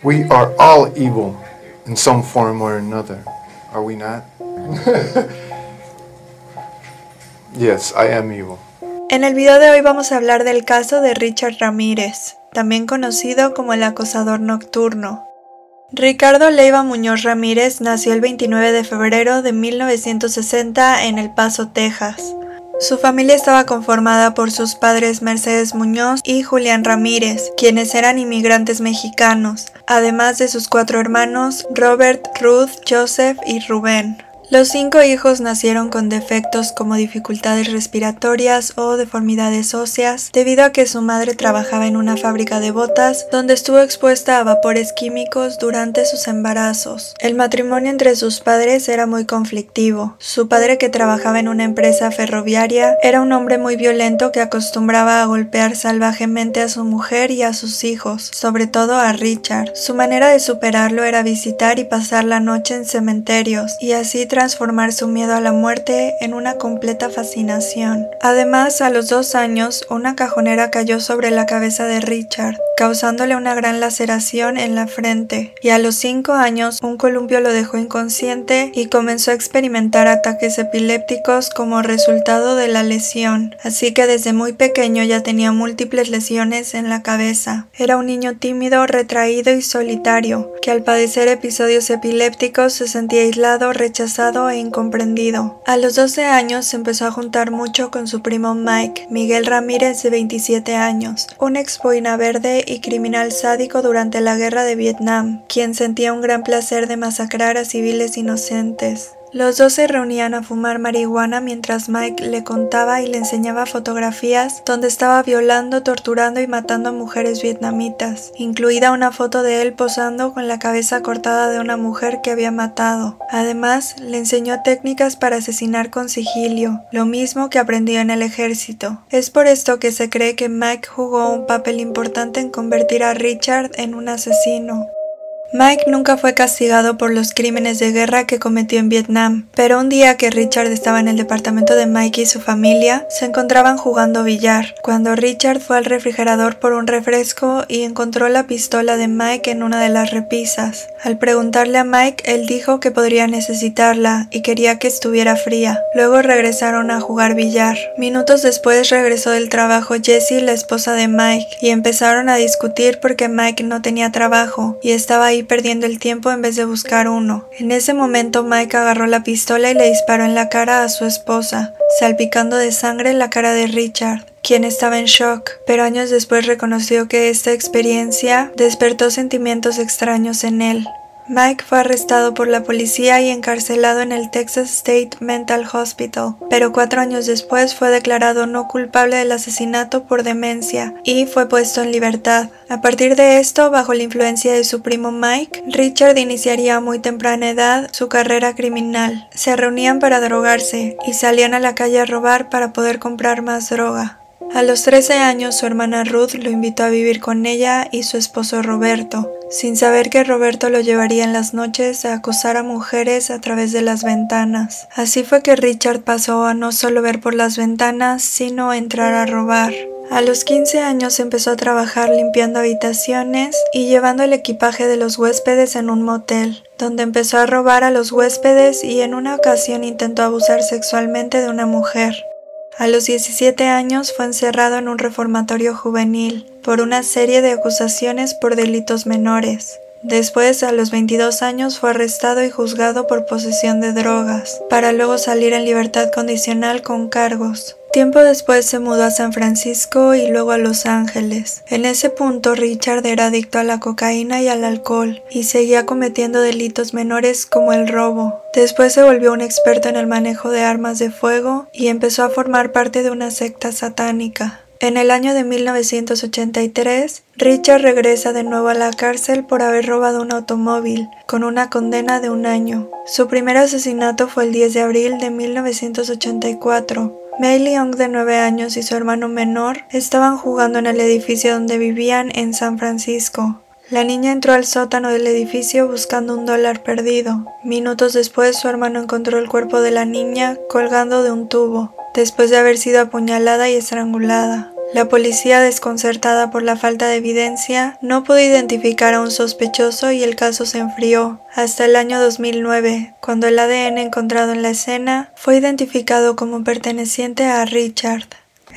We are all evil in some form or another, are we not? Yes, I am evil. En el video de hoy vamos a hablar del caso de Richard Ramírez, también conocido como el acosador nocturno. Ricardo Leiva Muñoz Ramírez nació el 29 de febrero de 1960 en El Paso, Texas. Su familia estaba conformada por sus padres Mercedes Muñoz y Julián Ramírez, quienes eran inmigrantes mexicanos, además de sus 4 hermanos Robert, Ruth, Joseph y Rubén. Los 5 hijos nacieron con defectos como dificultades respiratorias o deformidades óseas, debido a que su madre trabajaba en una fábrica de botas donde estuvo expuesta a vapores químicos durante sus embarazos. El matrimonio entre sus padres era muy conflictivo. Su padre, que trabajaba en una empresa ferroviaria, era un hombre muy violento que acostumbraba a golpear salvajemente a su mujer y a sus hijos, sobre todo a Richard. Su manera de superarlo era visitar y pasar la noche en cementerios, y así transformar su miedo a la muerte en una completa fascinación. Además, a los 2 años, una cajonera cayó sobre la cabeza de Richard, causándole una gran laceración en la frente, y a los 5 años, un columpio lo dejó inconsciente y comenzó a experimentar ataques epilépticos como resultado de la lesión, así que desde muy pequeño ya tenía múltiples lesiones en la cabeza. Era un niño tímido, retraído y solitario, que al padecer episodios epilépticos se sentía aislado, rechazado e incomprendido. A los 12 años se empezó a juntar mucho con su primo Mike, Miguel Ramírez, de 27 años, un ex boina verde y criminal sádico durante la guerra de Vietnam, quien sentía un gran placer de masacrar a civiles inocentes. Los dos se reunían a fumar marihuana mientras Mike le contaba y le enseñaba fotografías donde estaba violando, torturando y matando a mujeres vietnamitas, incluida una foto de él posando con la cabeza cortada de una mujer que había matado. Además, le enseñó técnicas para asesinar con sigilio, lo mismo que aprendió en el ejército. Es por esto que se cree que Mike jugó un papel importante en convertir a Richard en un asesino. Mike nunca fue castigado por los crímenes de guerra que cometió en Vietnam, pero un día que Richard estaba en el departamento de Mike y su familia, se encontraban jugando billar, cuando Richard fue al refrigerador por un refresco y encontró la pistola de Mike en una de las repisas. Al preguntarle a Mike, él dijo que podría necesitarla y quería que estuviera fría. Luego regresaron a jugar billar. Minutos después regresó del trabajo Jessie, la esposa de Mike, y empezaron a discutir porque Mike no tenía trabajo y estaba ahí perdiendo el tiempo en vez de buscar uno. En ese momento Mike agarró la pistola y le disparó en la cara a su esposa, salpicando de sangre la cara de Richard, quien estaba en shock, pero años después reconoció que esta experiencia despertó sentimientos extraños en él. Mike fue arrestado por la policía y encarcelado en el Texas State Mental Hospital, pero 4 años después fue declarado no culpable del asesinato por demencia y fue puesto en libertad. A partir de esto, bajo la influencia de su primo Mike, Richard iniciaría a muy temprana edad su carrera criminal. Se reunían para drogarse y salían a la calle a robar para poder comprar más droga. A los 13 años, su hermana Ruth lo invitó a vivir con ella y su esposo Roberto, sin saber que Roberto lo llevaría en las noches a acosar a mujeres a través de las ventanas. Así fue que Richard pasó a no solo ver por las ventanas, sino a entrar a robar. A los 15 años empezó a trabajar limpiando habitaciones y llevando el equipaje de los huéspedes en un motel, donde empezó a robar a los huéspedes y en una ocasión intentó abusar sexualmente de una mujer. A los 17 años fue encerrado en un reformatorio juvenil por una serie de acusaciones por delitos menores. Después, a los 22 años, fue arrestado y juzgado por posesión de drogas, para luego salir en libertad condicional con cargos. Tiempo después se mudó a San Francisco y luego a Los Ángeles. En ese punto, Richard era adicto a la cocaína y al alcohol, y seguía cometiendo delitos menores como el robo. Después se volvió un experto en el manejo de armas de fuego y empezó a formar parte de una secta satánica. En el año de 1983, Richard regresa de nuevo a la cárcel por haber robado un automóvil, con una condena de 1 año. Su primer asesinato fue el 10 de abril de 1984. Mei Leong, de 9 años, y su hermano menor estaban jugando en el edificio donde vivían en San Francisco. La niña entró al sótano del edificio buscando $1 perdido. Minutos después, su hermano encontró el cuerpo de la niña colgando de un tubo, después de haber sido apuñalada y estrangulada. La policía, desconcertada por la falta de evidencia, no pudo identificar a un sospechoso y el caso se enfrió, hasta el año 2009, cuando el ADN encontrado en la escena fue identificado como perteneciente a Richard.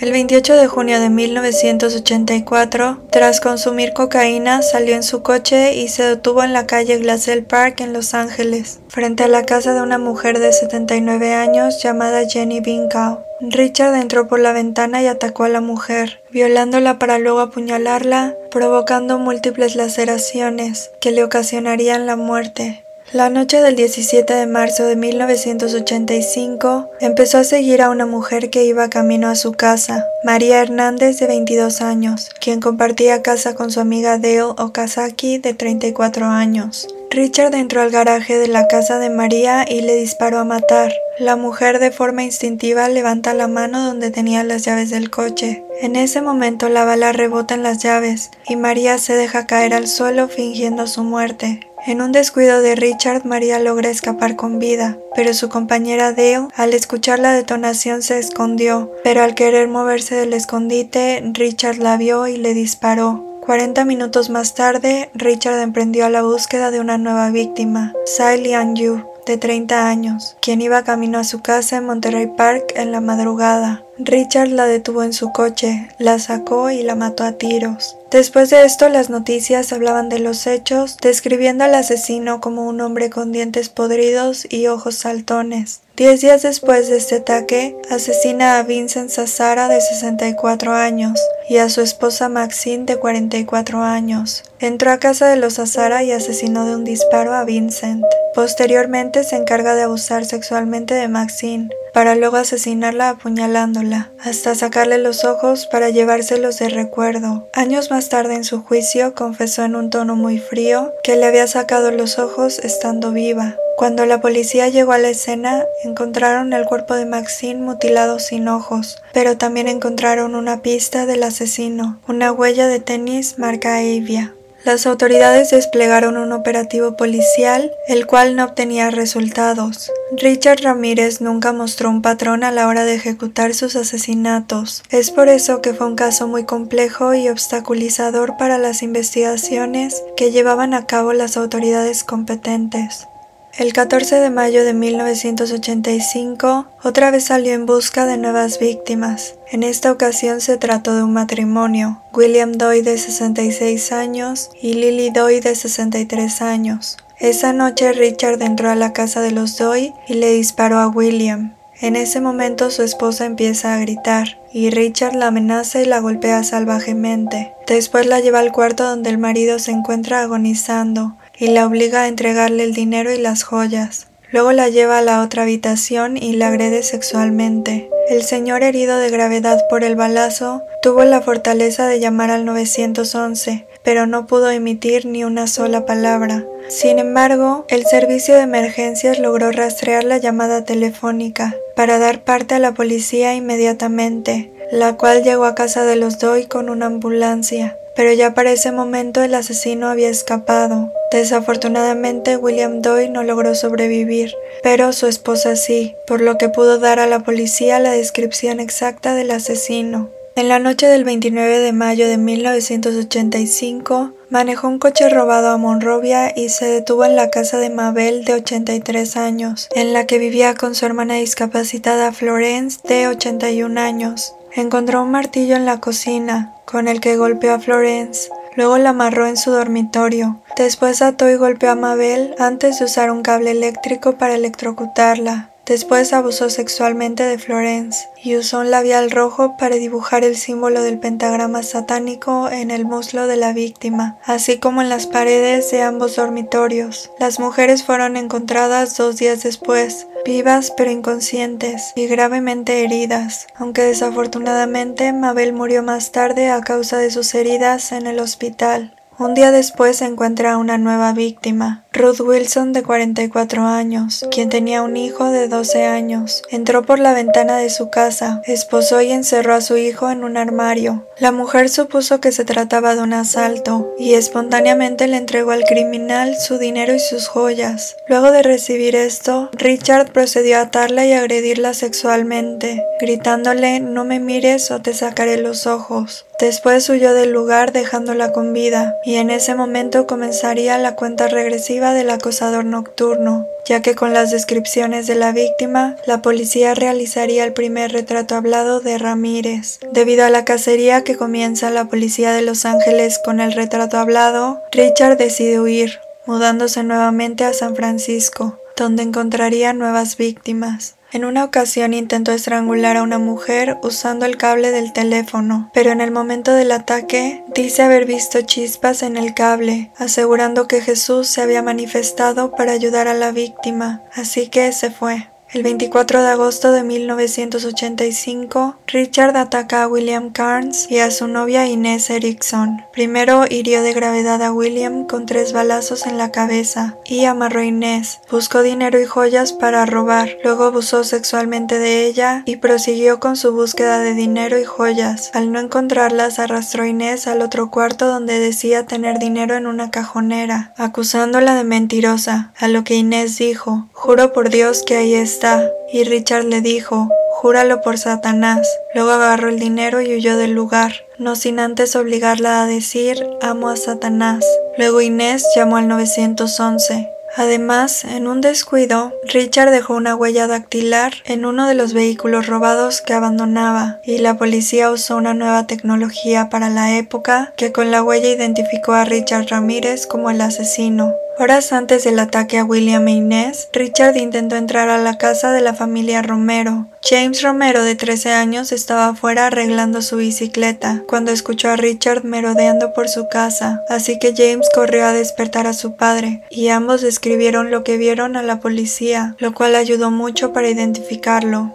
El 28 de junio de 1984, tras consumir cocaína, salió en su coche y se detuvo en la calle Glassell Park en Los Ángeles, frente a la casa de una mujer de 79 años llamada Jenny Binkow. Richard entró por la ventana y atacó a la mujer, violándola para luego apuñalarla, provocando múltiples laceraciones que le ocasionarían la muerte. La noche del 17 de marzo de 1985, empezó a seguir a una mujer que iba camino a su casa, María Hernández, de 22 años, quien compartía casa con su amiga Dale Okazaki, de 34 años. Richard entró al garaje de la casa de María y le disparó a matar. La mujer, de forma instintiva, levanta la mano donde tenía las llaves del coche. En ese momento la bala rebota en las llaves y María se deja caer al suelo fingiendo su muerte. En un descuido de Richard, María logra escapar con vida, pero su compañera Dale, al escuchar la detonación, se escondió, pero al querer moverse del escondite, Richard la vio y le disparó. 40 minutos más tarde, Richard emprendió la búsqueda de una nueva víctima, Tsai Lian-yu, de 30 años, quien iba camino a su casa en Monterey Park en la madrugada. Richard la detuvo en su coche, la sacó y la mató a tiros. Después de esto, las noticias hablaban de los hechos, describiendo al asesino como un hombre con dientes podridos y ojos saltones. 10 días después de este ataque, asesina a Vincent Zazzara, de 64 años, y a su esposa Maxine, de 44 años. Entró a casa de los Zazzara y asesinó de un disparo a Vincent. Posteriormente se encarga de abusar sexualmente de Maxine, para luego asesinarla apuñalándola, hasta sacarle los ojos para llevárselos de recuerdo. Años más tarde, en su juicio, confesó en un tono muy frío que le había sacado los ojos estando viva. Cuando la policía llegó a la escena, encontraron el cuerpo de Maxine mutilado sin ojos, pero también encontraron una pista del asesino, una huella de tenis marca Avia. Las autoridades desplegaron un operativo policial, el cual no obtenía resultados. Richard Ramírez nunca mostró un patrón a la hora de ejecutar sus asesinatos. Es por eso que fue un caso muy complejo y obstaculizador para las investigaciones que llevaban a cabo las autoridades competentes. El 14 de mayo de 1985, otra vez salió en busca de nuevas víctimas. En esta ocasión se trató de un matrimonio, William Doy, de 66 años, y Lily Doy, de 63 años. Esa noche Richard entró a la casa de los Doy y le disparó a William. En ese momento su esposa empieza a gritar, y Richard la amenaza y la golpea salvajemente. Después la lleva al cuarto donde el marido se encuentra agonizando, y la obliga a entregarle el dinero y las joyas. Luego la lleva a la otra habitación y la agrede sexualmente. El señor, herido de gravedad por el balazo, tuvo la fortaleza de llamar al 911, pero no pudo emitir ni una sola palabra. Sin embargo, el servicio de emergencias logró rastrear la llamada telefónica para dar parte a la policía inmediatamente, la cual llegó a casa de los Doy con una ambulancia. Pero ya para ese momento el asesino había escapado. Desafortunadamente, William Doy no logró sobrevivir, pero su esposa sí, por lo que pudo dar a la policía la descripción exacta del asesino. En la noche del 29 de mayo de 1985, manejó un coche robado a Monrovia y se detuvo en la casa de Mabel, de 83 años, en la que vivía con su hermana discapacitada Florence, de 81 años. Encontró un martillo en la cocina, con el que golpeó a Florence. Luego la amarró en su dormitorio. Después ató y golpeó a Mabel antes de usar un cable eléctrico para electrocutarla. Después abusó sexualmente de Florence y usó un labial rojo para dibujar el símbolo del pentagrama satánico en el muslo de la víctima, así como en las paredes de ambos dormitorios. Las mujeres fueron encontradas 2 días después, vivas pero inconscientes y gravemente heridas, aunque desafortunadamente Mabel murió más tarde a causa de sus heridas en el hospital. Un día después se encuentra una nueva víctima, Ruth Wilson, de 44 años, quien tenía un hijo de 12 años, entró por la ventana de su casa, esposó y encerró a su hijo en un armario. La mujer supuso que se trataba de un asalto y espontáneamente le entregó al criminal su dinero y sus joyas. Luego de recibir esto, Richard procedió a atarla y agredirla sexualmente, gritándole «No me mires o te sacaré los ojos». Después huyó del lugar dejándola con vida, y en ese momento comenzaría la cuenta regresiva del acosador nocturno, ya que con las descripciones de la víctima, la policía realizaría el primer retrato hablado de Ramírez. Debido a la cacería que comienza la policía de Los Ángeles con el retrato hablado, Richard decide huir, mudándose nuevamente a San Francisco, donde encontraría nuevas víctimas. En una ocasión intentó estrangular a una mujer usando el cable del teléfono, pero en el momento del ataque dice haber visto chispas en el cable, asegurando que Jesús se había manifestado para ayudar a la víctima, así que se fue. El 24 de agosto de 1985, Richard ataca a William Carnes y a su novia Inez Erickson. Primero hirió de gravedad a William con 3 balazos en la cabeza y amarró a Inez. Buscó dinero y joyas para robar, luego abusó sexualmente de ella y prosiguió con su búsqueda de dinero y joyas. Al no encontrarlas, arrastró a Inez al otro cuarto donde decía tener dinero en una cajonera, acusándola de mentirosa, a lo que Inez dijo: «Juro por Dios que ahí está». Y Richard le dijo: «Júralo por Satanás». Luego agarró el dinero y huyó del lugar, no sin antes obligarla a decir «Amo a Satanás». Luego Inés llamó al 911. Además, en un descuido, Richard dejó una huella dactilar en uno de los vehículos robados que abandonaba, y la policía usó una nueva tecnología para la época que con la huella identificó a Richard Ramírez como el asesino. Horas antes del ataque a William e Inés, Richard intentó entrar a la casa de la familia Romero. James Romero, de 13 años, estaba afuera arreglando su bicicleta cuando escuchó a Richard merodeando por su casa, así que James corrió a despertar a su padre, y ambos describieron lo que vieron a la policía, lo cual ayudó mucho para identificarlo.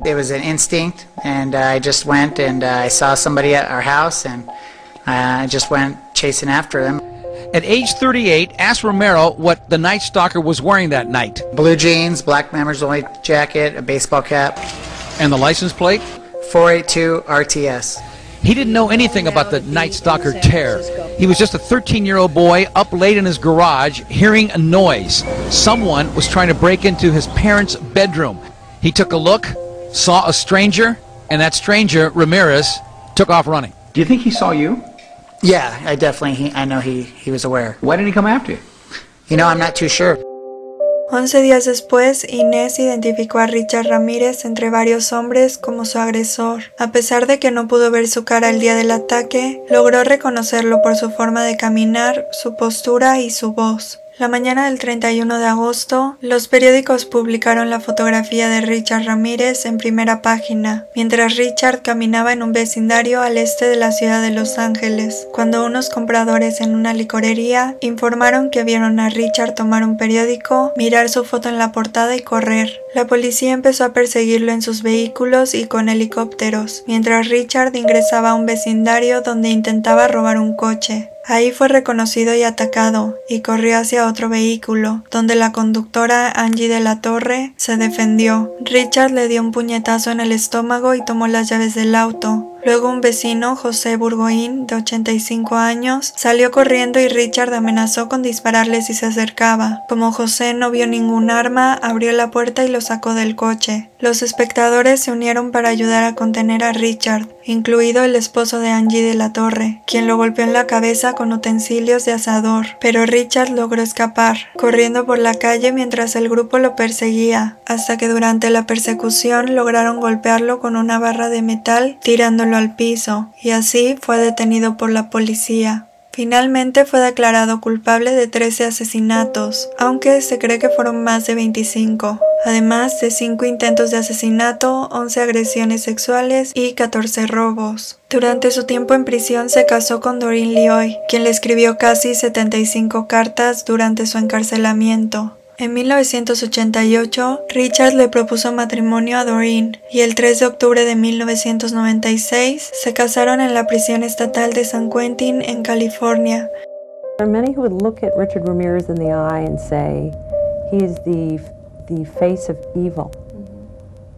It was an instinct, and I just went and I saw somebody at our house, and I just went chasing after them. At age 38, asked Romero what the Night Stalker was wearing that night. Blue jeans, black members only jacket, a baseball cap. And the license plate? 482 RTS. He didn't know anything about the Night Stalker tear. He was just a 13-year-old boy up late in his garage hearing a noise. Someone was trying to break into his parents' bedroom. He took a look, saw a stranger, and that stranger, Ramirez, took off running. Do you think he saw you? Yeah, I know he was aware. Why didn't he come after you? You know, I'm not too sure. 11 días después, Inés identificó a Richard Ramírez entre varios hombres como su agresor. A pesar de que no pudo ver su cara el día del ataque, logró reconocerlo por su forma de caminar, su postura y su voz. La mañana del 31 de agosto, los periódicos publicaron la fotografía de Richard Ramírez en primera página, mientras Richard caminaba en un vecindario al este de la ciudad de Los Ángeles, cuando unos compradores en una licorería informaron que vieron a Richard tomar un periódico, mirar su foto en la portada y correr. La policía empezó a perseguirlo en sus vehículos y con helicópteros, mientras Richard ingresaba a un vecindario donde intentaba robar un coche. Ahí fue reconocido y atacado, y corrió hacia otro vehículo, donde la conductora Angie de la Torre se defendió. Richard le dio un puñetazo en el estómago y tomó las llaves del auto. Luego un vecino, José Burgoín, de 85 años, salió corriendo y Richard amenazó con dispararle si se acercaba. Como José no vio ningún arma, abrió la puerta y lo sacó del coche. Los espectadores se unieron para ayudar a contener a Richard, incluido el esposo de Angie de la Torre, quien lo golpeó en la cabeza con utensilios de asador, pero Richard logró escapar, corriendo por la calle mientras el grupo lo perseguía, hasta que durante la persecución lograron golpearlo con una barra de metal, tirándolo al piso, y así fue detenido por la policía. Finalmente fue declarado culpable de 13 asesinatos, aunque se cree que fueron más de 25, además de 5 intentos de asesinato, 11 agresiones sexuales y 14 robos. Durante su tiempo en prisión se casó con Doreen Lioy, quien le escribió casi 75 cartas durante su encarcelamiento. En 1988, Richard le propuso matrimonio a Doreen y el 3 de octubre de 1996 se casaron en la prisión estatal de San Quentin en California. There are many who would look at Richard Ramirez in the eye and say, he is the face of evil.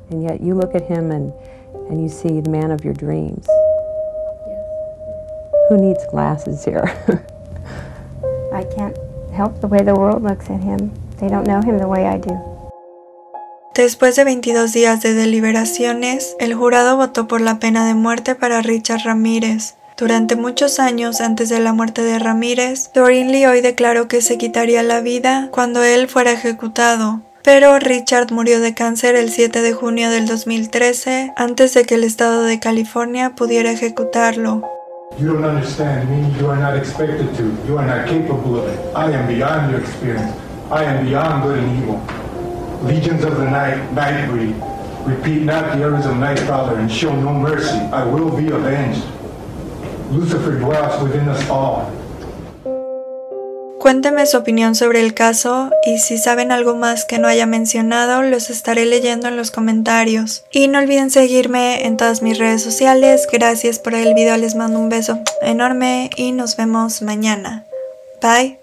And yet you look at him and you see the man of your dreams. Who needs glasses here? I can't help the way the world looks at him. They don't know him the way I do. Después de 22 días de deliberaciones, el jurado votó por la pena de muerte para Richard Ramírez. Durante muchos años antes de la muerte de Ramírez, Doreen Lee hoy declaró que se quitaría la vida cuando él fuera ejecutado. Pero Richard murió de cáncer el 7 de junio del 2013, antes de que el estado de California pudiera ejecutarlo. You don't understand me, you are not expected to, you are not capable of it. I am beyond your experience, I am beyond good and evil. Legions of the night, Nightbreed, repeat not the errors of Nightcrawler and show no mercy, I will be avenged. Lucifer dwells within us all. Cuénteme su opinión sobre el caso y si saben algo más que no haya mencionado, los estaré leyendo en los comentarios. Y no olviden seguirme en todas mis redes sociales. Gracias por el video, les mando un beso enorme y nos vemos mañana. Bye.